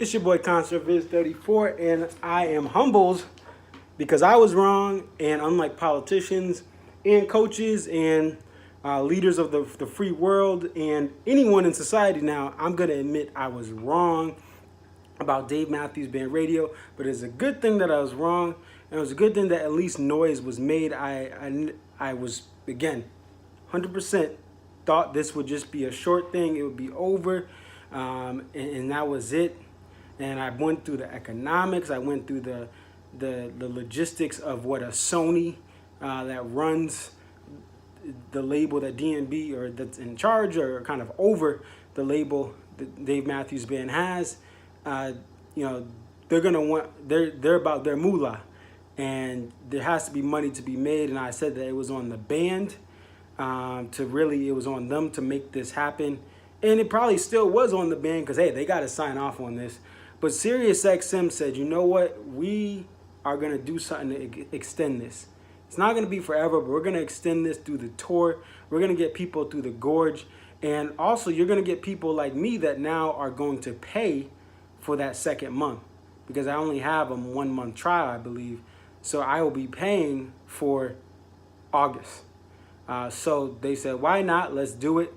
It's your boy Concert Viz 34, and I am humbled because I was wrong. And unlike politicians and coaches and leaders of the free world and anyone in society now, I'm going to admit I was wrong about Dave Matthews Band Radio. But it's a good thing that I was wrong, and it was a good thing that at least noise was made. I was, again, 100% thought this would just be a short thing. It would be over, and that was it. And I went through the economics. I went through the logistics of what a Sony that runs the label that DNB or that's in charge or kind of over the label that Dave Matthews Band has. They're gonna want they're about their moolah, and there has to be money to be made. And I said that it was on the band it was on them to make this happen, and it probably still was on the band because hey, they got to sign off on this. But Sirius XM said, you know what, we are gonna do something to extend this. It's not gonna be forever, but we're gonna extend this through the tour. We're gonna get people through the gorge, and also you're gonna get people like me that now are going to pay for that second month because I only have a 1 month trial, I believe. So I will be paying for August. So they said, why not? Let's do it.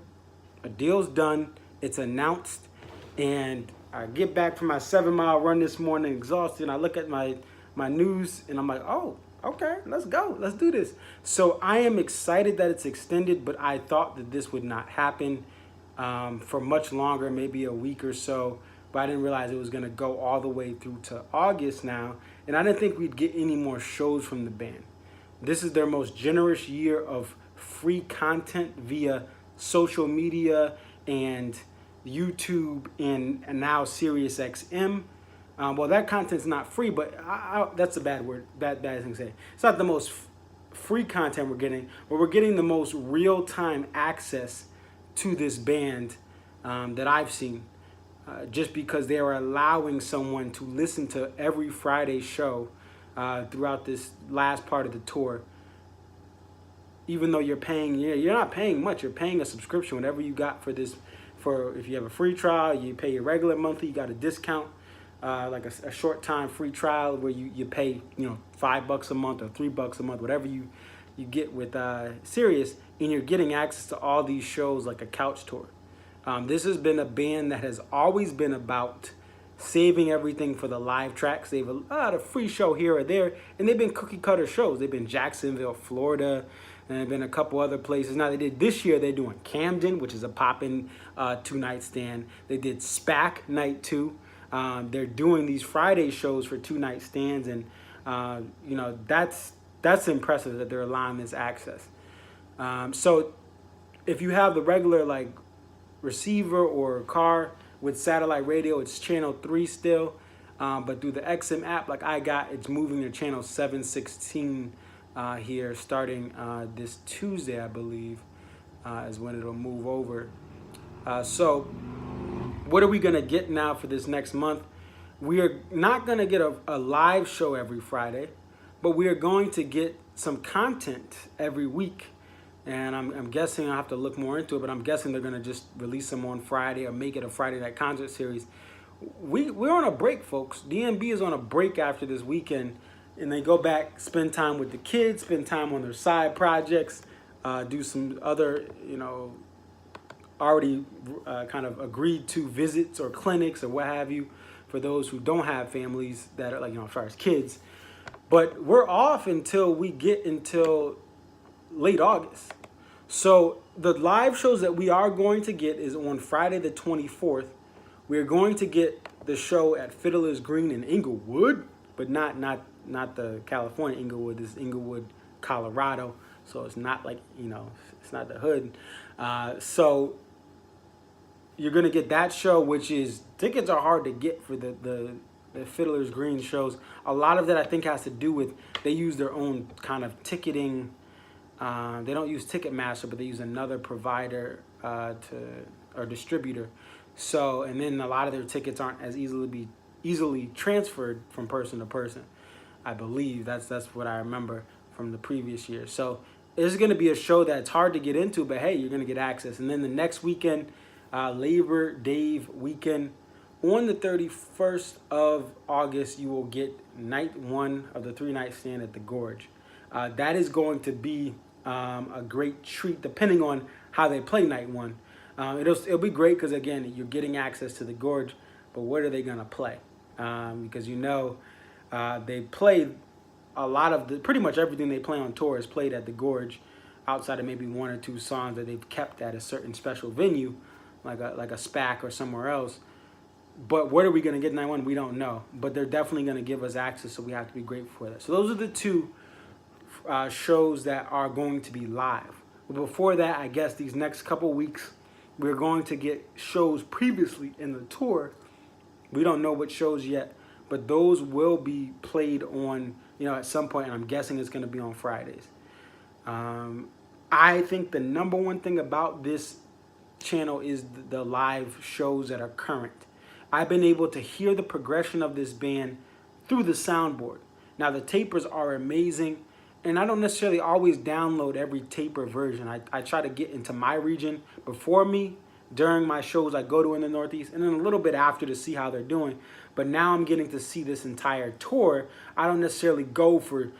A deal's done. It's announced. And I get back from my 7-mile run this morning exhausted. And I look at my news and I'm like, oh, okay, let's go. Let's do this. So I am excited that it's extended, but I thought that this would not happen for much longer, maybe a week or so. But I didn't realize it was going to go all the way through to August now. And I didn't think we'd get any more shows from the band. This is their most generous year of free content via social media and YouTube and now Sirius XM. Well, that content's not free, but that's a bad word, bad thing to say. It's not the most free content we're getting, but we're getting the most real-time access to this band that I've seen. Just because they are allowing someone to listen to every Friday show throughout this last part of the tour. Even though you're paying, you're not paying much. You're paying a subscription, whatever you got for this. For if you have a free trial, you pay your regular monthly. You got a discount, like a short time free trial where you pay $5 a month or $3 a month, whatever you get with Sirius, and you're getting access to all these shows like a couch tour. This has been a band that has always been about saving everything for the live tracks. They have a lot of free show here or there, and they've been cookie cutter shows. They've been Jacksonville, Florida, and they've been a couple other places. Now they did this year, they're doing Camden, which is a poppin' 2-night stand. They did SPAC night 2. They're doing these Friday shows for 2-night stands, and that's impressive that they're allowing this access. So if you have the regular like receiver or car with satellite radio, it's channel 3 still, but through the XM app like I got, it's moving to channel 716 here starting this Tuesday, I believe, is when it'll move over. So what are we gonna get now for this next month? We are not gonna get a live show every Friday, but we are going to get some content every week. And I'm guessing, I'll have to look more into it, but I'm guessing they're going to just release them on Friday or make it a Friday night concert series. We're on a break, folks. DNB is on a break after this weekend, and they go back, spend time with the kids, spend time on their side projects, do some other, already kind of agreed to visits or clinics or what have you for those who don't have families that are like, as far as kids. But we're off until late August. So the live shows that we are going to get is on Friday the 24th. We're going to get the show at Fiddler's Green in Inglewood, but not the California Inglewood. This is Inglewood, Colorado. So it's not like, it's not the hood. So you're going to get that show, which is, tickets are hard to get for the Fiddler's Green shows. A lot of that I think has to do with they use their own kind of ticketing. They don't use Ticketmaster, but they use another provider or distributor. So, and then a lot of their tickets aren't as easily transferred from person to person. I believe that's what I remember from the previous year. So it's going to be a show that's hard to get into, but hey, you're going to get access. And then the next weekend, Labor Day weekend, On the 31st of August, you will get night one of the 3-night stand at the Gorge. That is going to be a great treat, depending on how they play night one. It'll be great because, again, you're getting access to the Gorge, but what are they going to play? Because they play a lot of pretty much everything they play on tour is played at the Gorge, outside of maybe 1 or 2 songs that they've kept at a certain special venue, like a SPAC or somewhere else. But what are we going to get night one? We don't know. But they're definitely going to give us access, so we have to be grateful for that. So those are the 2 shows that are going to be live. But before that, I guess these next couple weeks, we're going to get shows previously in the tour. We don't know what shows yet, but those will be played on, at some point, and I'm guessing it's going to be on Fridays. I think the number one thing about this channel is the live shows that are current. I've been able to hear the progression of this band through the soundboard. Now, the tapers are amazing, and I don't necessarily always download every taper version. I try to get into my region before me, during my shows I go to in the Northeast, and then a little bit after to see how they're doing. But now I'm getting to see this entire tour. I don't necessarily go for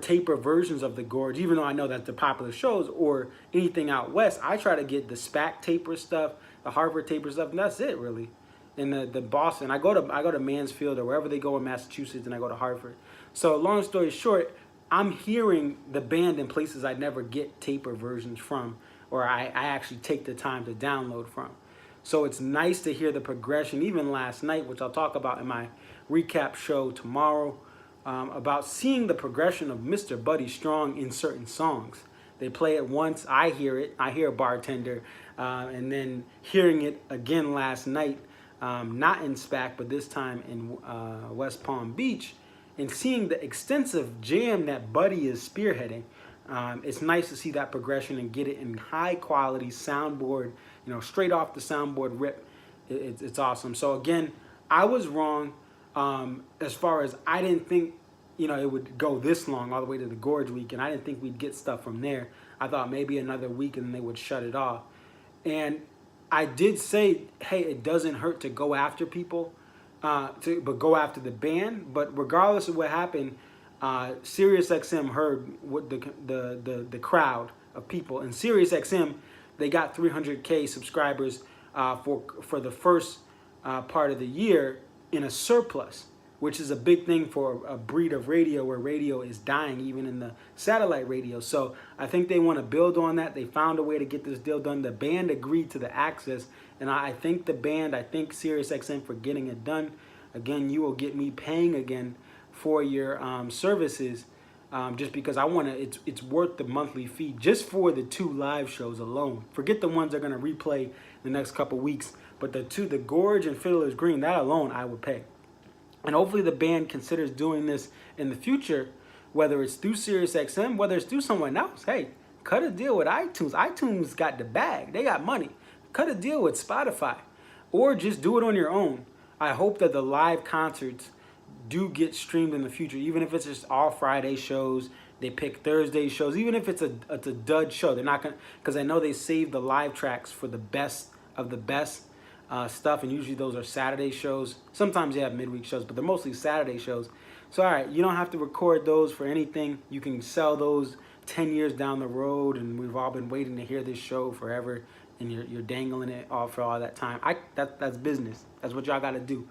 taper versions of the Gorge, even though I know that's the popular shows, or anything out west. I try to get the SPAC taper stuff, the Harvard taper stuff, and that's it, really. In the Boston, I go to Mansfield or wherever they go in Massachusetts, and I go to Hartford. So long story short, I'm hearing the band in places I never get taper versions from, or I actually take the time to download from. So it's nice to hear the progression, even last night, which I'll talk about in my recap show tomorrow, about seeing the progression of Mr. Buddy Strong in certain songs. They play it once, I hear it, I hear Bartender, and then hearing it again last night, not in SPAC, but this time in West Palm Beach, and seeing the extensive jam that Buddy is spearheading. It's nice to see that progression and get it in high quality soundboard, straight off the soundboard rip. It's awesome. So again, I was wrong as far as I didn't think, it would go this long all the way to the Gorge week, and I didn't think we'd get stuff from there. I thought maybe another week and they would shut it off. And I did say, hey, it doesn't hurt to go after people, but go after the band. But regardless of what happened, Sirius XM heard what the crowd of people. And Sirius XM, they got 300K subscribers for the first part of the year in a surplus, which is a big thing for a breed of radio where radio is dying, even in the satellite radio. So I think they want to build on that. They found a way to get this deal done. The band agreed to the access, and I thank the band. I thank Sirius XM for getting it done. Again, you will get me paying again for your services, just because I want to. It's worth the monthly fee just for the 2 live shows alone. Forget the ones that are going to replay the next couple weeks, but the Gorge and Fiddler's Green, that alone I would pay. And hopefully the band considers doing this in the future, whether it's through SiriusXM, whether it's through someone else. Hey, cut a deal with iTunes. iTunes got the bag. They got money. Cut a deal with Spotify, or just do it on your own. I hope that the live concerts do get streamed in the future, even if it's just all Friday shows. They pick Thursday shows, even if it's a dud show. They're not gonna, because I know they save the live tracks for the best of the best stuff, and usually those are Saturday shows. Sometimes they have midweek shows, but they're mostly Saturday shows. So all right, you don't have to record those for anything. You can sell those 10 years down the road, and we've all been waiting to hear this show forever, and you're dangling it all for all that time. That's business. That's what y'all got to do.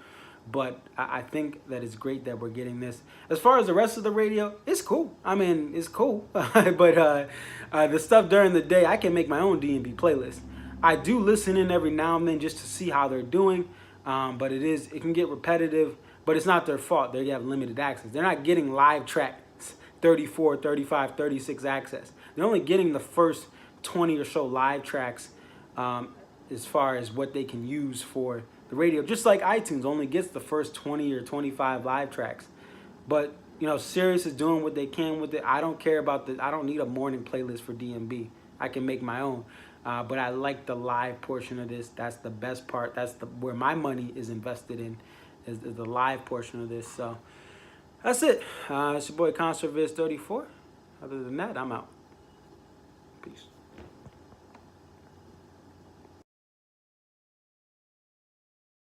But I think that it's great that we're getting this. As far as the rest of the radio, it's cool. I mean, it's cool. But the stuff during the day, I can make my own D&B playlist. I do listen in every now and then just to see how they're doing. But it can get repetitive, but it's not their fault. They have limited access. They're not getting live tracks 34, 35, 36 access. They're only getting the first 20 or so live tracks as far as what they can use for the radio. Just like iTunes only gets the first 20 or 25 live tracks. But, Sirius is doing what they can with it. I don't care about I don't need a morning playlist for DMB. I can make my own. But I like the live portion of this. That's the best part. That's where my money is invested in, is the live portion of this. So that's it. It's your boy ConcertViz34. Other than that, I'm out. Peace.